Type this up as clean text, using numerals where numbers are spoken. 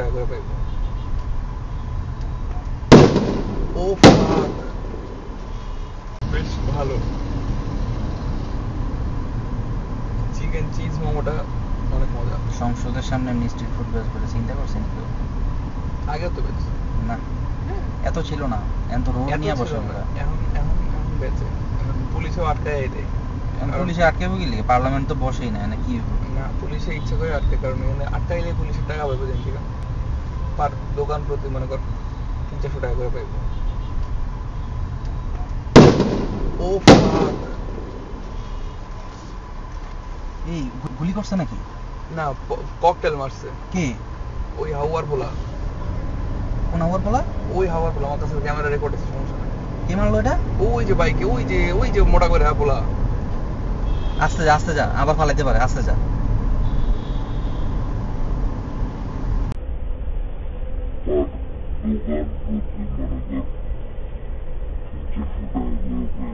টাকা করে পাইব। ও ফাক, বেশ ভালো। চিকেন চিজ মোমোটা অনেক মজা। সংসদের সামনে এমনি স্ট্রিট ফুড বেচবে, চিন্তা করছেন কেউ? আগে তো বেচে না, এত ছিল না, এখন তো রোড নিয়ে বসে আমরা। এখন এখন এখন বেচে, এখন পুলিশও আটকায় দেয়। এখন পুলিশে আটকাবো কি লিগে? পার্লামেন্ট তো বসেই না, না কি হবে? না, পুলিশে ইচ্ছা করে আটকে, কারণ এখানে আটকাইলে পুলিশের টাকা পাইবো যেন থেকে পার দোকান প্রতি মনে কর 300-400 টাকা করে পাইবো। ও ফাক, এই গুলি করছে নাকি? না ককটেল মারছে। কে? ওই হাওয়ার পোলা। কোন আবার বলা? ওই হাওয়ার পোলা, আমার কাছে ক্যামেরা রেকর্ড আছে, সমস্যা নাই। কে মারলো এটা? ওই যে বাইকে, ওই যে মোটা করে পোলা। আস্তে যা, আস্তে যা, আবার ফালাইতে পারে, আস্তে যা। দোকান প্রতি মনে কর 300 টাকা করে